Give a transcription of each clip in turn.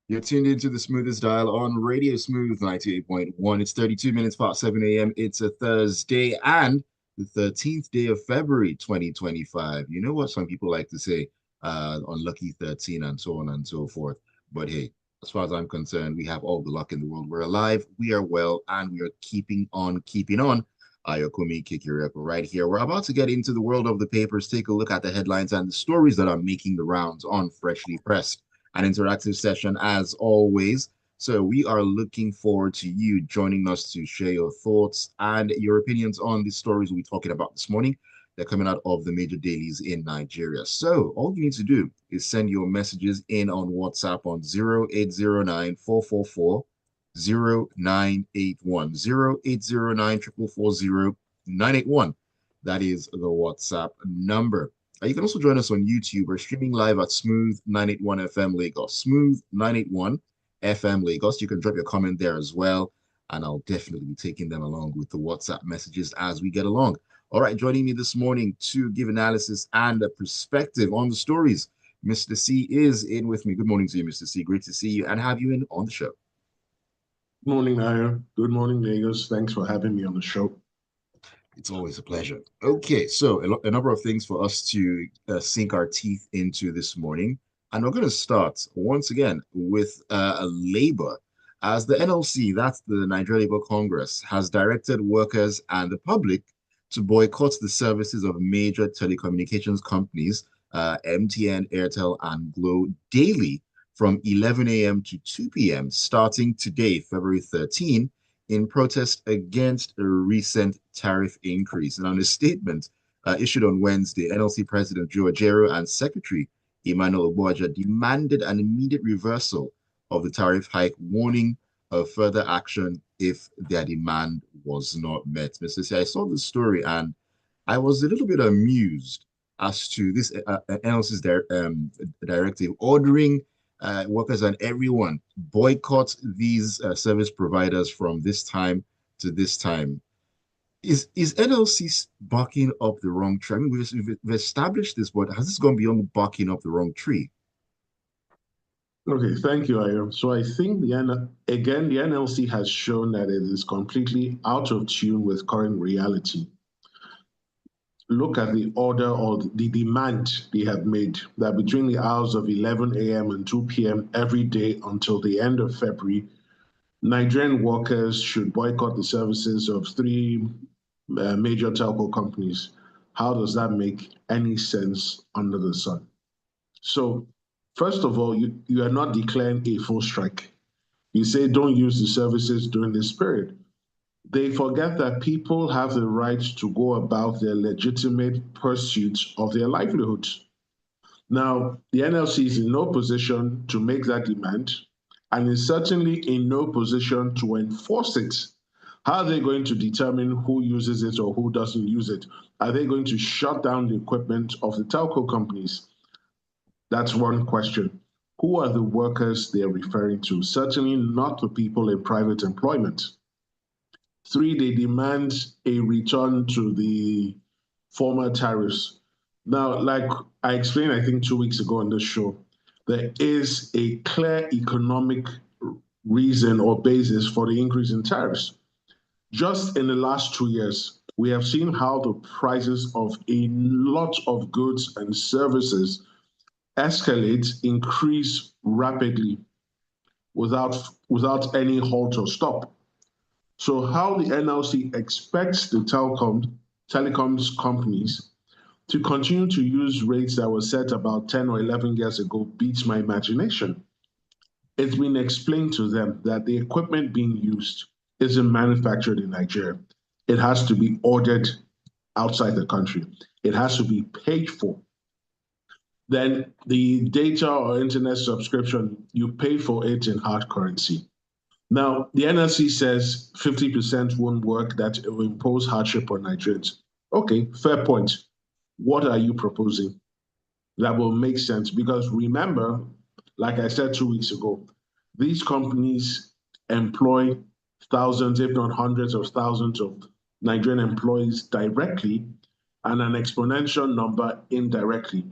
You're tuned into the smoothest dial on Radio Smooth 98.1. It's 32 minutes past 7 a.m. It's a Thursday and the 13th day of February 2025. You know what some people like to say, unlucky 13 and so on and so forth. But hey, as far as I'm concerned, we have all the luck in the world. We're alive, we are well, and we are keeping on keeping on. Ayokunmi Kikireko right here. We're about to get into the world of the papers, take a look at the headlines and the stories that are making the rounds on Freshly Pressed, an interactive session as always. So we are looking forward to you joining us to share your thoughts and your opinions on the stories we're talking about this morning. They're coming out of the major dailies in Nigeria. So all you need to do is send your messages in on WhatsApp on 0809 444 0981 0809 444 0981. That is the WhatsApp number. You can also join us on YouTube. We're streaming live at Smooth 981 FM Lagos. Smooth 981 FM Lagos. You can drop your comment there as well. And I'll definitely be taking them along with the WhatsApp messages as we get along. All right, joining me this morning to give analysis and a perspective on the stories, Mr. C is in with me. Good morning to you, Mr. C. Great to see you and have you in on the show. Good morning, Nayo. Good morning, Lagos. Thanks for having me on the show. It's always a pleasure. Okay, so a number of things for us to sink our teeth into this morning. And we're going to start once again with labor. As the NLC, that's the Nigeria Labour Congress, has directed workers and the public to boycott the services of major telecommunications companies, MTN, Airtel, and Glo, daily from 11 a.m. to 2 p.m. starting today, February 13, in protest against a recent tariff increase. And on a statement issued on Wednesday, NLC President Joe Ajero and Secretary Emmanuel Obuaja demanded an immediate reversal of the tariff hike, warning of further action if their demand was not met. Mr. C, I saw this story and I was a little bit amused as to this NLC's directive ordering workers and everyone boycott these service providers from this time to this time. Is NLC barking up the wrong tree? I mean, we've established this, but has this gone beyond barking up the wrong tree? Okay, thank you, Ayo. So I think the NLC has shown that it is completely out of tune with current reality. Look at the order or the demand they have made that between the hours of 11 a.m. and 2 p.m. every day until the end of February, Nigerian workers should boycott the services of three major telco companies. How does that make any sense under the sun? So, first of all, you are not declaring a full strike. You say don't use the services during this period. They forget that people have the right to go about their legitimate pursuit of their livelihoods. Now, the NLC is in no position to make that demand and is certainly in no position to enforce it. How are they going to determine who uses it or who doesn't use it? Are they going to shut down the equipment of the telco companies? That's one question. Who are the workers they're referring to? Certainly not the people in private employment. Three, they demand a return to the former tariffs. Now, like I explained, I think 2 weeks ago on this show, there is a clear economic reason or basis for the increase in tariffs. Just in the last 2 years, we have seen how the prices of a lot of goods and services escalate, increase rapidly without any halt or stop. So how the NLC expects the telecoms companies to continue to use rates that were set about 10 or 11 years ago beats my imagination. It's been explained to them that the equipment being used isn't manufactured in Nigeria. It has to be ordered outside the country. It has to be paid for. Then the data or internet subscription, you pay for it in hard currency. Now, the NLC says 50% won't work, that it will impose hardship on Nigerians. Okay, fair point. What are you proposing that will make sense? Because remember, like I said 2 weeks ago, these companies employ thousands, if not hundreds of thousands of Nigerian employees directly and an exponential number indirectly.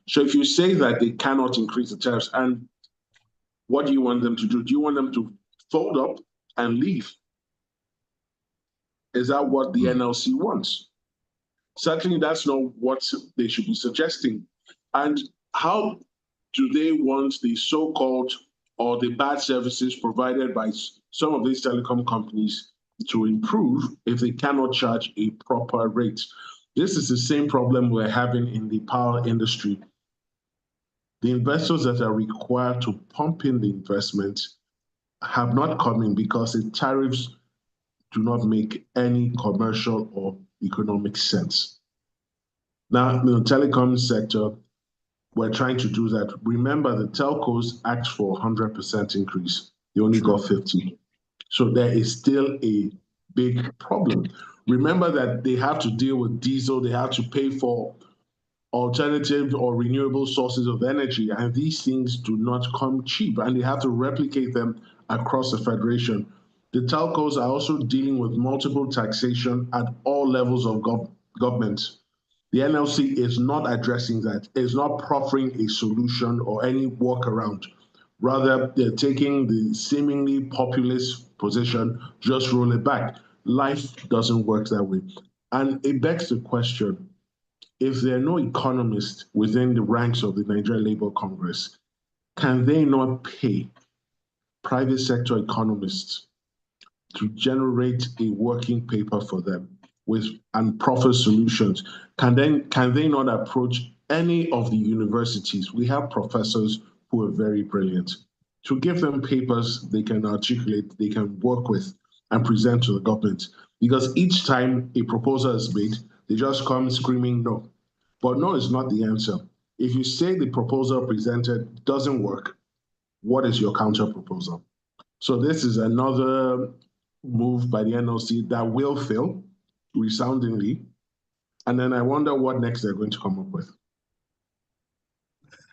So if you say that they cannot increase the tariffs, and What do you want them to do? Do you want them to fold up and leave? Is that what the NLC wants? Certainly, that's not what they should be suggesting. And how do they want the so-called or the bad services provided by some of these telecom companies to improve if they cannot charge a proper rate? This is the same problem we're having in the power industry. The investors that are required to pump in the investment have not come in because the tariffs do not make any commercial or economic sense. Now, in the telecom sector, we're trying to do that. Remember, the telcos asked for 100% increase. They only got 50. So there is still a big problem. Remember that they have to deal with diesel, they have to pay for alternative or renewable sources of energy, and these things do not come cheap, and they have to replicate them across the federation. The telcos are also dealing with multiple taxation at all levels of government. The NLC is not addressing that, is not proffering a solution or any workaround. Rather, they're taking the seemingly populist position, just roll it back. Life doesn't work that way. And it begs the question, if there are no economists within the ranks of the Nigerian Labour Congress, can they not pay private sector economists to generate a working paper for them and proffer solutions? Can they not approach any of the universities? We have professors who are very brilliant, to give them papers they can articulate, they can work with and present to the government. Because each time a proposal is made, they just come screaming no. But no is not the answer. If you say the proposal presented doesn't work, what is your counter proposal? So this is another move by the NLC that will fail resoundingly. And then I wonder what next they're going to come up with.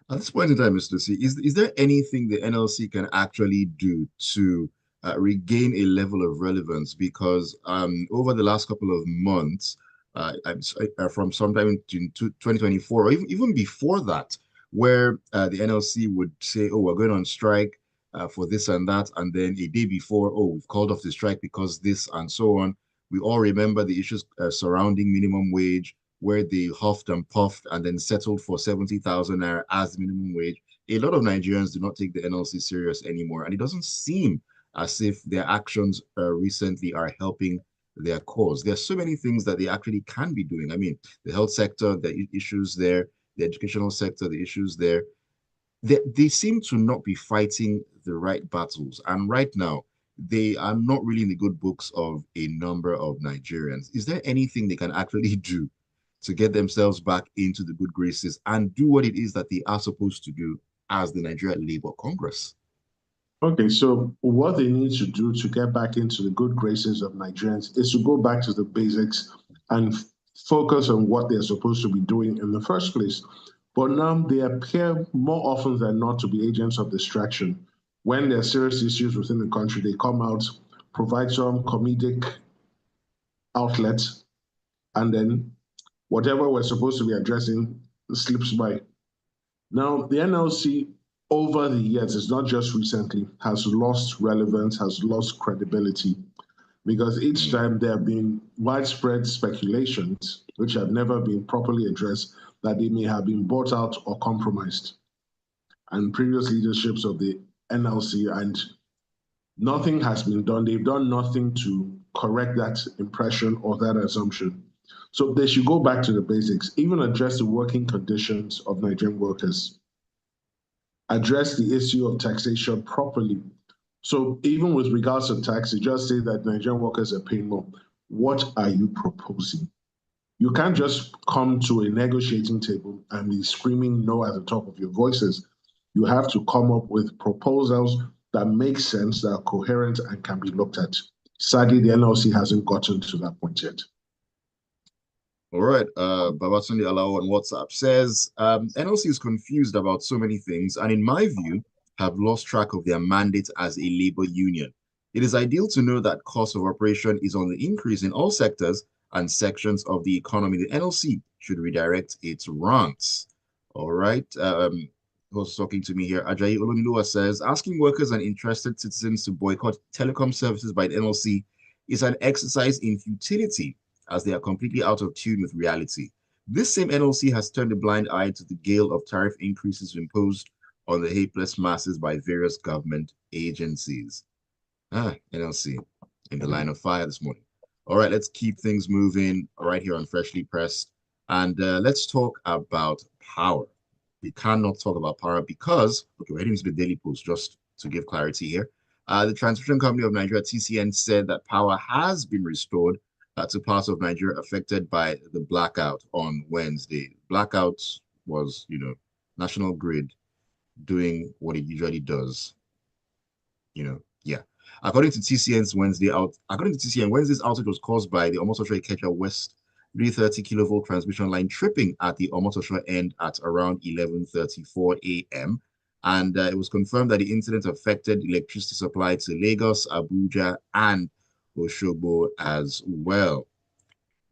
At this point in time, Mr. C, is there anything the NLC can actually do to regain a level of relevance? Because over the last couple of months, from sometime in 2024, or even before that, where the NLC would say, oh, we're going on strike for this and that, and then a day before, oh, we've called off the strike because this and so on. We all remember the issues surrounding minimum wage, where they huffed and puffed and then settled for 70,000 naira as the minimum wage. A lot of Nigerians do not take the NLC serious anymore, and it doesn't seem as if their actions recently are helping their cause. There are so many things that they actually can be doing. I mean, the health sector, the issues there, the educational sector, the issues there. They seem to not be fighting the right battles. And right now, they are not really in the good books of a number of Nigerians. Is there anything they can actually do to get themselves back into the good graces and do what it is that they are supposed to do as the Nigeria Labour Congress? Okay, so what they need to do to get back into the good graces of Nigerians is to go back to the basics and focus on what they're supposed to be doing in the first place. But now they appear more often than not to be agents of distraction. When there are serious issues within the country, they come out, provide some comedic outlets, and then whatever we're supposed to be addressing slips by. Now, the NLC over the years, it's not just recently, has lost relevance, has lost credibility, because each time there have been widespread speculations, which have never been properly addressed, that they may have been bought out or compromised. And previous leaderships of the NLC, and nothing has been done. They've done nothing to correct that impression or that assumption. So they should go back to the basics, even address the working conditions of Nigerian workers, address the issue of taxation properly. So even with regards to tax, you just say that Nigerian workers are paying more. What are you proposing? You can't just come to a negotiating table and be screaming no at the top of your voices. You have to come up with proposals that make sense, that are coherent and can be looked at. Sadly, the NLC hasn't gotten to that point yet. All right. Babatunde Alao on WhatsApp says, NLC is confused about so many things, and in my view, have lost track of their mandate as a labor union. It is ideal to know that cost of operation is on the increase in all sectors and sections of the economy. The NLC should redirect its rants. All right. who's talking to me here, Ajayi Olumilua says, asking workers and interested citizens to boycott telecom services by the NLC is an exercise in futility, as they are completely out of tune with reality. This same NLC has turned a blind eye to the gale of tariff increases imposed on the helpless masses by various government agencies. NLC in the line of fire this morning. All right, let's keep things moving right here on Freshly Pressed. And let's talk about power. We cannot talk about power because, okay, we're heading to the Daily Post just to give clarity here. The Transmission Company of Nigeria, TCN, said that power has been restored to parts of Nigeria affected by the blackout on Wednesday. Blackout was, National Grid doing what it usually does. Yeah. According to TCN, Wednesday's outage was caused by the Omotosho-Ikeja West 330 kilovolt transmission line tripping at the Omotosho end at around 11:34 a.m. And it was confirmed that the incident affected electricity supply to Lagos, Abuja, and Osogbo as well.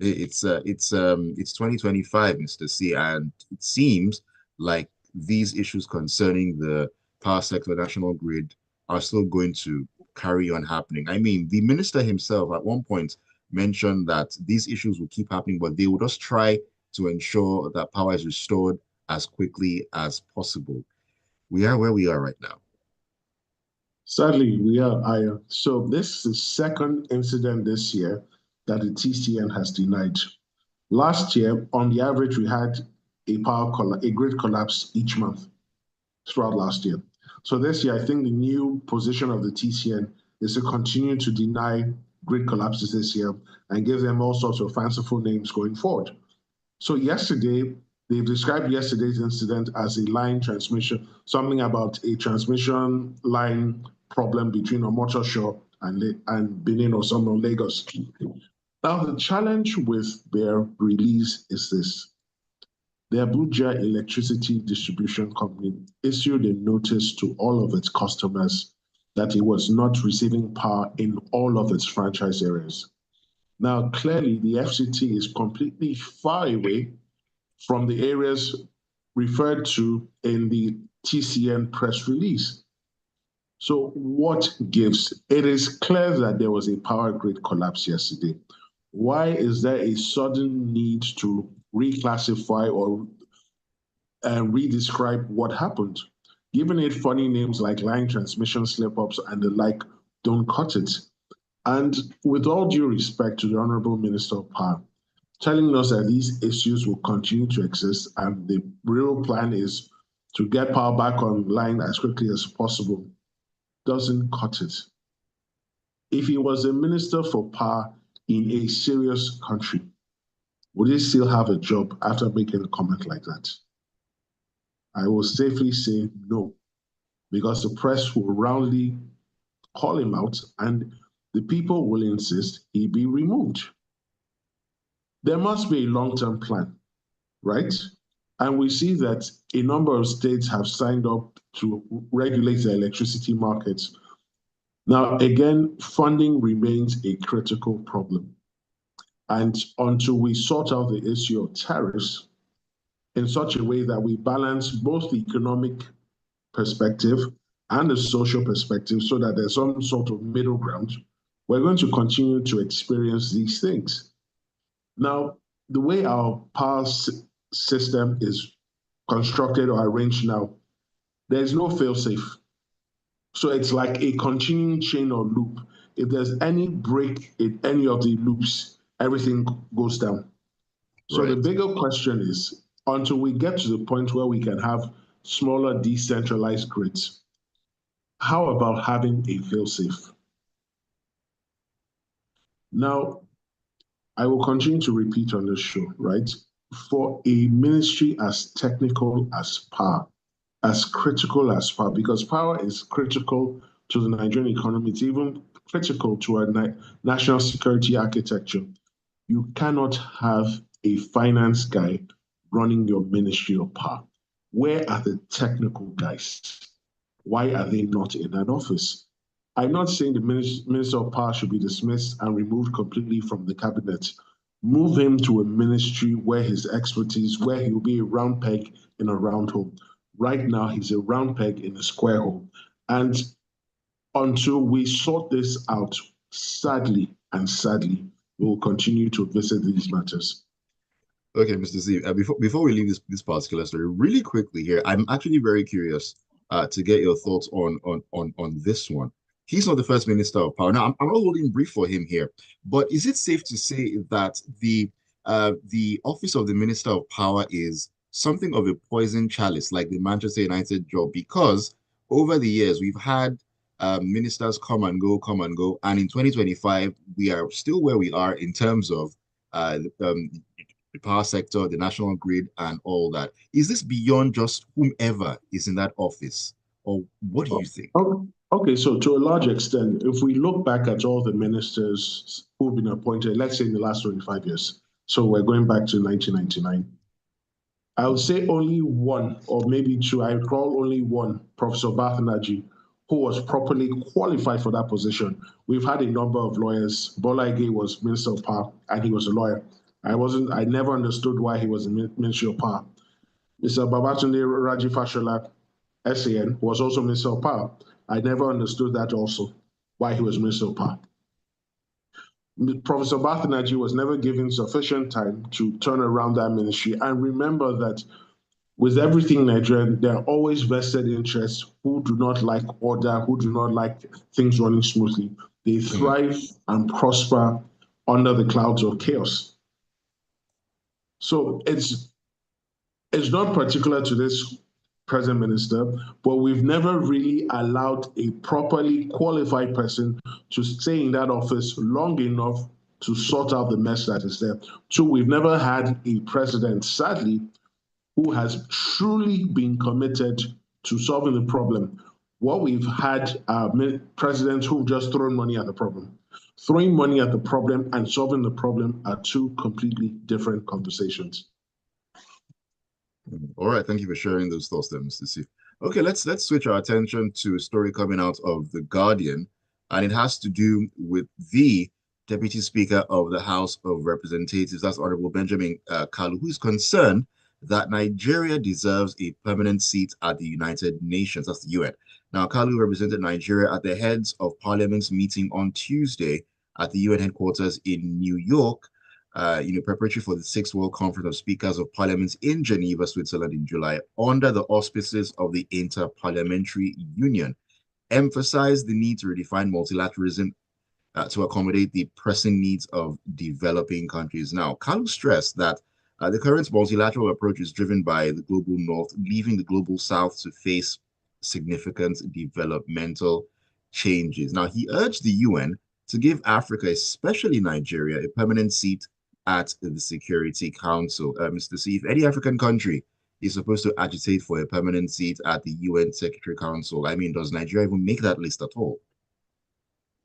It's 2025, Mr. C, and it seems like these issues concerning the power sector, national grid, are still going to carry on happening. I mean, the minister himself at one point mentioned that these issues will keep happening, but they will just try to ensure that power is restored as quickly as possible. We are where we are right now. Sadly, we are. So this is the second incident this year that the TCN has denied. Last year, on the average, we had a grid collapse each month throughout last year. So this year, I think the new position of the TCN is to continue to deny grid collapses this year and give them all sorts of fanciful names going forward. So yesterday, they've described yesterday's incident as a line transmission, something about a transmission line problem between Omotosho and Benin or some of Lagos. Now, the challenge with their release is this. The Abuja Electricity Distribution Company issued a notice to all of its customers that it was not receiving power in all of its franchise areas. Now, clearly, the FCT is completely far away from the areas referred to in the TCN press release. So what gives? It is clear that there was a power grid collapse yesterday. Why is there a sudden need to reclassify or redescribe what happened? Giving it funny names like line transmission slip-ups and the like don't cut it. And with all due respect to the Honorable Minister of Power, telling us that these issues will continue to exist and the real plan is to get power back online as quickly as possible doesn't cut it. If he was a minister for power in a serious country, would he still have a job after making a comment like that? I will safely say no, because the press will roundly call him out and the people will insist he be removed. There must be a long-term plan, right? And we see that a number of states have signed up to regulate the electricity markets. Now, again, funding remains a critical problem. And until we sort out the issue of tariffs in such a way that we balance both the economic perspective and the social perspective so that there's some sort of middle ground, we're going to continue to experience these things. Now, the way our power system is constructed or arranged now, there's no fail-safe. So it's like a continuing chain or loop. If there's any break in any of the loops, everything goes down. So Right. the bigger question is, until we get to the point where we can have smaller decentralized grids, how about having a fail-safe? Now, I will continue to repeat on this show, right? For a ministry as technical as power, as critical as power, because power is critical to the Nigerian economy, it's even critical to our national security architecture. You cannot have a finance guy running your ministry of power. Where are the technical guys? Why are they not in that office? I'm not saying the Minister of Power should be dismissed and removed completely from the cabinet. Move him to a ministry where his expertise, where he'll be a round peg in a round hole. Right now, he's a round peg in a square hole. And until we sort this out, sadly and sadly, we will continue to visit these matters. Okay, Mr. Steve, before we leave this particular story, really quickly here, I'm actually very curious to get your thoughts on this one. He's not the first minister of power. Now, I'm not holding brief for him here, but is it safe to say that the office of the minister of power is something of a poison chalice, like the Manchester United job? Because over the years, we've had ministers come and go, and in 2025, we are still where we are in terms of the power sector, the national grid, and all that. Is this beyond just whomever is in that office? Or what do you think? Okay, so to a large extent, if we look back at all the ministers who've been appointed, let's say in the last 25 years, so we're going back to 1999, I would say only one, or maybe two, I recall only one, Professor Bathanaji, who was properly qualified for that position. We've had a number of lawyers. Bola Ige was Minister of Power, and he was a lawyer. I never understood why he was in Ministry of Power. Mr. Babatunde Raji Fashola, SAN, was also Minister of Power. I never understood that also, why he was Minister of Power. Professor Bathanaji was never given sufficient time to turn around that ministry. And remember that with everything in Nigeria, there are always vested interests who do not like order, who do not like things running smoothly. They thrive and prosper under the clouds of chaos. So it's not particular to this present minister, but we've never really allowed a properly qualified person to stay in that office long enough to sort out the mess that is there. Two, we've never had a president, sadly, who has truly been committed to solving the problem. What we've had are presidents who've just thrown money at the problem. Throwing money at the problem and solving the problem are two completely different conversations. All right, thank you for sharing those thoughts there, Mr. Steve. Okay, let's switch our attention to a story coming out of The Guardian, and it has to do with the Deputy Speaker of the House of Representatives, that's Honorable Benjamin Kalu, who is concerned that Nigeria deserves a permanent seat at the United Nations, that's the UN. Now, Kalu represented Nigeria at the Heads of Parliament's meeting on Tuesday at the UN headquarters in New York, preparatory for the Sixth World Conference of Speakers of Parliaments in Geneva, Switzerland in July, under the auspices of the Inter-Parliamentary Union, emphasized the need to redefine multilateralism to accommodate the pressing needs of developing countries. Now, Kalu stressed that the current multilateral approach is driven by the global north, leaving the global south to face significant developmental changes. Now, he urged the UN to give Africa, especially Nigeria, a permanent seat at the Security Council. Mr. C, if any African country is supposed to agitate for a permanent seat at the UN Secretary Council, I mean, does Nigeria even make that list at all?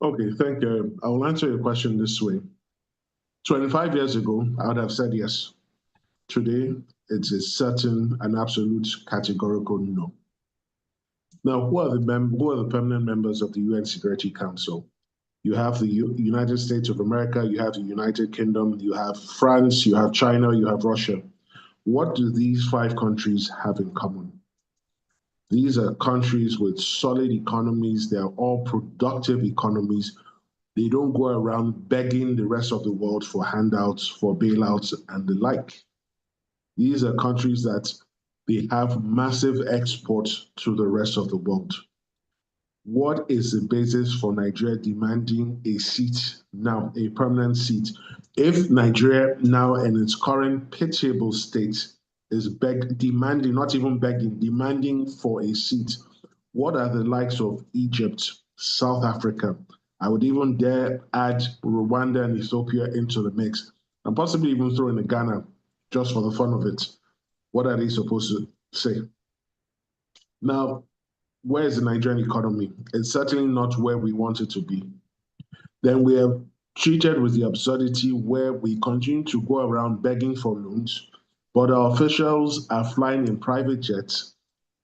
Okay, thank you. I will answer your question this way. 25 years ago, I would have said yes. Today, it's a certain and absolute categorical no. Now, who are the permanent members of the UN Security Council? You have the United States of America, you have the United Kingdom, you have France, you have China, you have Russia. What do these 5 countries have in common? These are countries with solid economies. They are all productive economies. They don't go around begging the rest of the world for handouts, for bailouts, and the like. These are countries that they have massive exports to the rest of the world. What is the basis for Nigeria demanding a seat now, a permanent seat? If Nigeria now in its current pitiable state is demanding, not even begging, demanding for a seat, what are the likes of Egypt, South Africa? I would even dare add Rwanda and Ethiopia into the mix, and possibly even throw in Ghana just for the fun of it. What are they supposed to say? Now, where is the Nigerian economy? It's certainly not where we want it to be. Then we are treated with the absurdity where we continue to go around begging for loans, but our officials are flying in private jets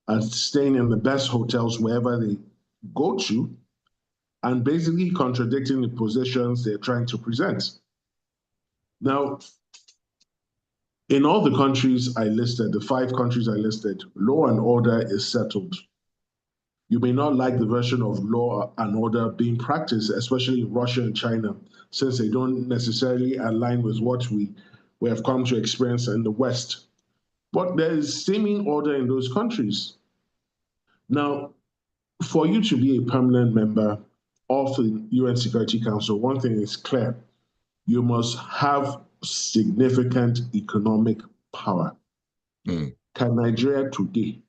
and staying in the best hotels wherever they go to, and basically contradicting the positions they're trying to present. Now, In all the countries I listed, the 5 countries I listed, law and order is settled. You may not like the version of law and order being practiced, especially in Russia and China, since they don't necessarily align with what we have come to experience in the West. But there is seeming order in those countries. Now, for you to be a permanent member of the UN Security Council, one thing is clear. You must have significant economic power. Can Nigeria today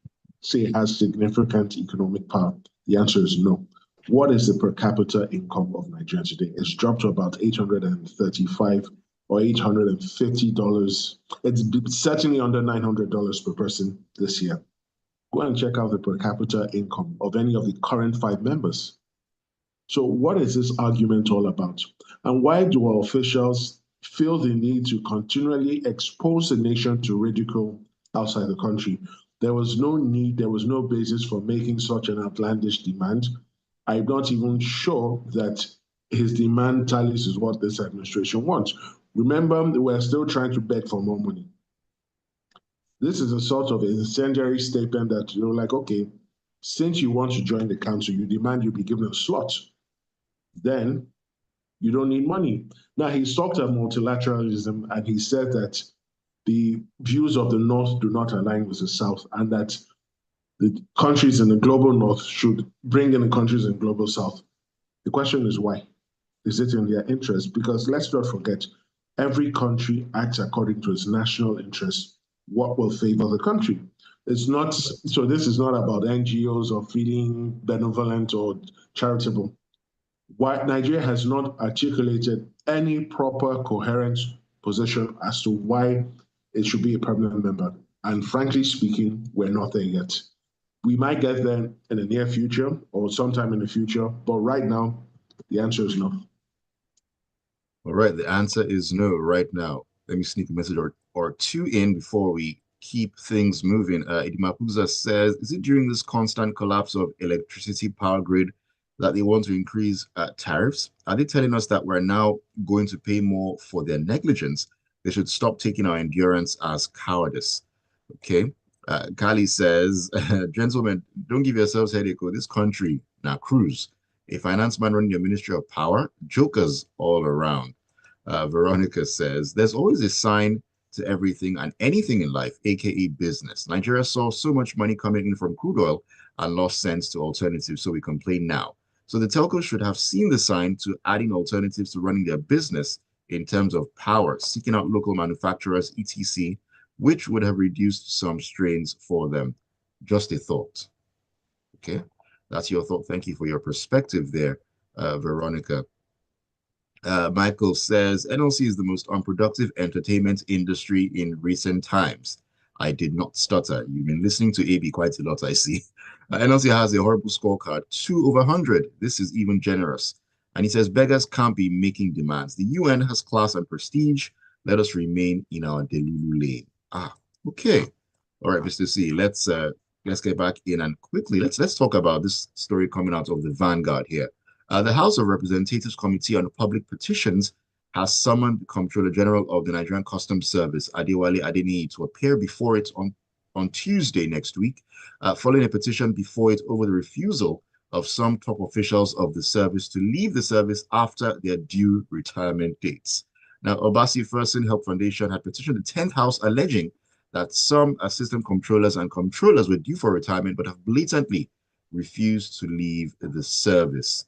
say it has significant economic power? The answer is no. What is the per capita income of Nigeria today? It's dropped to about $835 or $850. It's certainly under $900 per person this year. Go and check out the per capita income of any of the current 5 members. So what is this argument all about? And why do our officials feel the need to continually expose the nation to ridicule outside the country? There was no need, there was no basis for making such an outlandish demand. I'm not even sure that his demand tallies with what this administration wants. Remember, we're still trying to beg for more money. This is a sort of incendiary statement that you're like, okay, since you want to join the council, you demand you be given a slot. Then you don't need money. Now, he's talked about multilateralism, and he said that the views of the North do not align with the South, and that the countries in the global North should bring in the countries in the global South. The question is why? Is it in their interest? Because let's not forget, every country acts according to its national interest. What will favor the country? It's not, so this is not about NGOs or feeling benevolent or charitable. Why Nigeria has not articulated any proper coherent position as to why it should be a permanent member. And frankly speaking, we're not there yet. We might get there in the near future or sometime in the future, but right now, the answer is no. All right, the answer is no right now. Let me sneak a message or two in before we keep things moving. Idimapuza says, is it during this constant collapse of electricity power grid that they want to increase tariffs? Are they telling us that we're now going to pay more for their negligence? They should stop taking our endurance as cowardice. Okay. Kali says, gentlemen, don't give yourselves headache. This country, now cruise. A finance man running your Ministry of Power, jokers all around. Veronica says, there's always a sign to everything and anything in life, aka business. Nigeria saw so much money coming in from crude oil and lost sense to alternatives, so we complain now. So the telcos should have seen the sign to adding alternatives to running their business in terms of power, seeking out local manufacturers, etc., which would have reduced some strains for them. Just a thought. Okay, that's your thought. Thank you for your perspective there, Veronica. Michael says, NLC is the most unproductive entertainment industry in recent times. I did not stutter. You've been listening to AB quite a lot, I see. NLC has a horrible scorecard, 2 over 100. This is even generous. And he says, beggars can't be making demands. The UN has class and prestige. Let us remain in our Delulu lane. Okay. All right, Mr. C, let's get back in and quickly let's talk about this story coming out of the Vanguard here. The House of Representatives Committee on Public Petitions has summoned the Comptroller General of the Nigerian Customs Service, Adewale Adeniyi, to appear before it on Tuesday next week, following a petition before it over the refusal of some top officials of the service to leave the service after their due retirement dates. Now, Obasi Ferguson Help Foundation had petitioned the 10th House alleging that some assistant comptrollers and comptrollers were due for retirement but have blatantly refused to leave the service.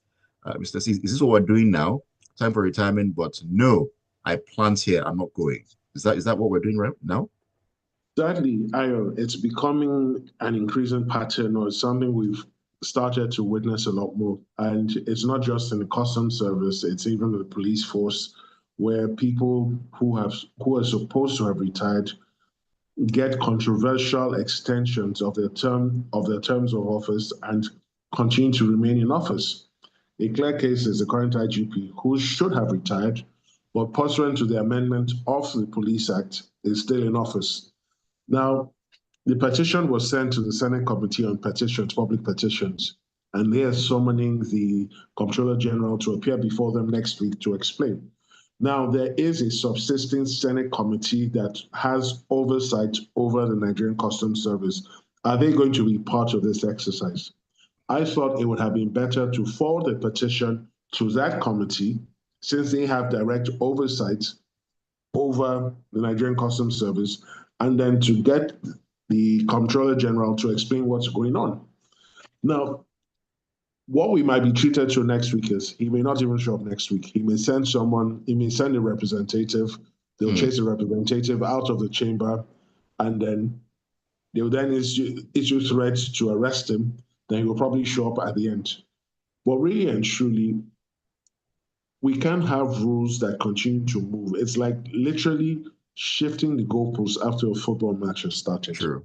Mr. C, is this what we're doing now? Time for retirement, but no, I plant here, I'm not going. Is that what we're doing right now? Sadly, it's becoming an increasing pattern or something we've started to witness a lot more. And it's not just in the customs service, it's even the police force, where people who are supposed to have retired get controversial extensions of their terms of office and continue to remain in office. A clear case is the current IGP, who should have retired, but pursuant to the amendment of the Police Act, is still in office. Now, the petition was sent to the Senate Committee on Petitions, Public Petitions, and they are summoning the Comptroller General to appear before them next week to explain. Now, there is a subsisting Senate committee that has oversight over the Nigerian Customs Service. Are they going to be part of this exercise? I thought it would have been better to forward a petition to that committee, since they have direct oversight over the Nigerian Customs Service, and then to get the Comptroller General to explain what's going on. Now, what we might be treated to next week is he may not even show up next week. He may send someone, he may send a representative, they'll chase a representative out of the chamber, and then they'll then issue threats to arrest him. Then he will probably show up at the end. But really and truly, we can't have rules that continue to move. It's like literally shifting the goalposts after a football match has started. True.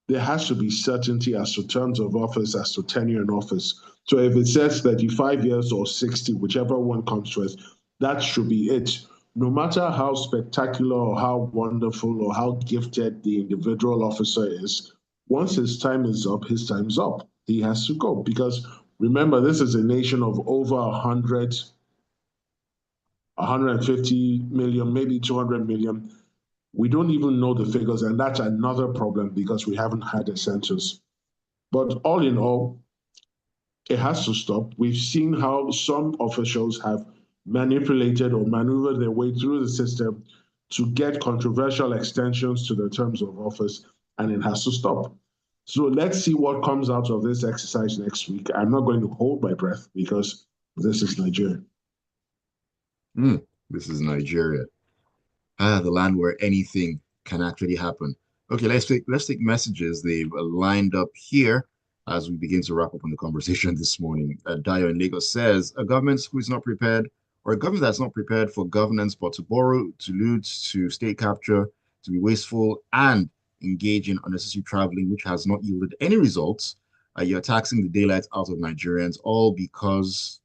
There has to be certainty as to terms of office, as to tenure in office. So if it says 35 years or 60, whichever one comes first, that should be it. No matter how spectacular or how wonderful or how gifted the individual officer is, once his time is up, his time's up. He has to go. Because remember, this is a nation of over 150 million, maybe 200 million. We don't even know the figures, and that's another problem because we haven't had a census. But all in all, it has to stop. We've seen how some officials have manipulated or maneuvered their way through the system to get controversial extensions to the terms of office, and it has to stop. So let's see what comes out of this exercise next week. I'm not going to hold my breath because this is Nigeria. This is Nigeria. The land where anything can actually happen. Okay, let's take messages. They've lined up here as we begin to wrap up on the conversation this morning. Dio in Lagos says a government who is not prepared, or a government that's not prepared for governance, but to borrow, to loot, to state capture, to be wasteful, and engage in unnecessary traveling, which has not yielded any results. You're taxing the daylight out of Nigerians, all because.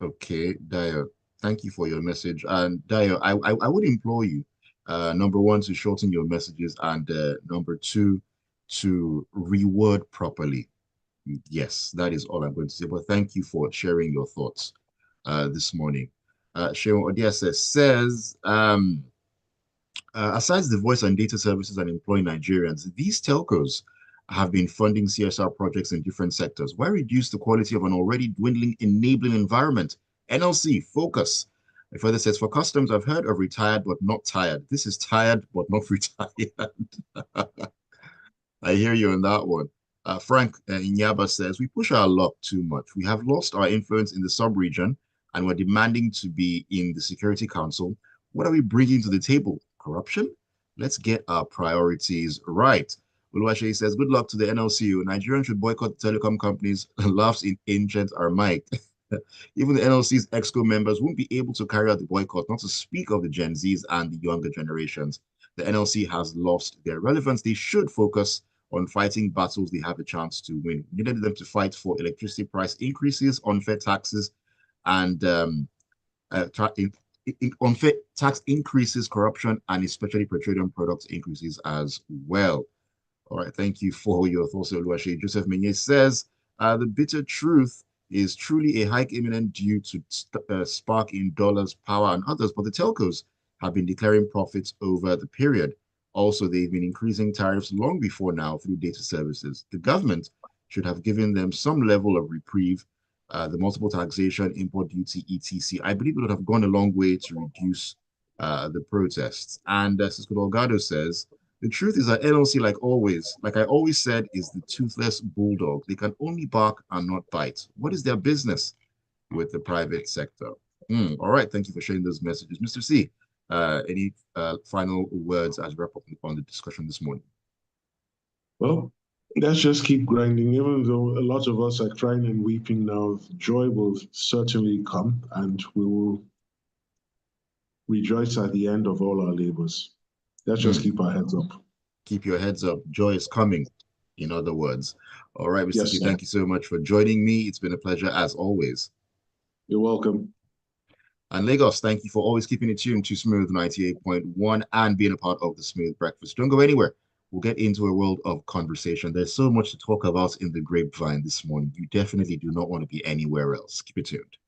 Okay, Dio, thank you for your message. And Dio, I would implore you, number one, to shorten your messages, and number two, to reword properly. Yes, that is all I'm going to say. But thank you for sharing your thoughts this morning. Sheon Odiase says, aside the voice and data services and employing Nigerians, these telcos have been funding CSR projects in different sectors. Why reduce the quality of an already dwindling enabling environment? NLC, focus. It further says, for customs, I've heard of retired but not tired. This is tired but not retired. I hear you on that one. Frank Inyaba says, we push our luck too much. We have lost our influence in the sub-region and we're demanding to be in the Security Council. What are we bringing to the table? Corruption? Let's get our priorities right. Uluwashe says, good luck to the NLCU. Nigerians should boycott telecom companies. Laughs in ancient Aramaic. Even the NLC's EXCO members won't be able to carry out the boycott, not to speak of the Gen Zs and the younger generations. The NLC has lost their relevance. They should focus on fighting battles they have a chance to win. We needed them to fight for electricity price increases, unfair taxes, and unfair tax increases, corruption, and especially petroleum products increases as well. All right, thank you for your thoughts, Oluwaseyi. Joseph Menyes says, the bitter truth is truly a hike imminent due to spark in dollars, power, and others, but the telcos have been declaring profits over the period. Also, they've been increasing tariffs long before now through data services. The government should have given them some level of reprieve. The multiple taxation, import duty, etc. I believe it would have gone a long way to reduce the protests. And Cisco Delgado says, the truth is that NLC, like I always said, is the toothless bulldog. They can only bark and not bite. What is their business with the private sector? All right, thank you for sharing those messages. Mr. C, any final words as we wrap up on the discussion this morning? Well, let's just keep grinding. Even though a lot of us are crying and weeping now, joy will certainly come and we will rejoice at the end of all our labors. Let's just keep our heads up. Keep your heads up. Joy is coming, in other words. All right, Mr. Yes, C, sir. thank you so much for joining me. It's been a pleasure as always. You're welcome. And Lagos, thank you for always keeping it tuned to Smooth 98.1 and being a part of the Smooth Breakfast. Don't go anywhere. We'll get into a world of conversation. There's so much to talk about in the grapevine this morning. You definitely do not want to be anywhere else. Keep it tuned.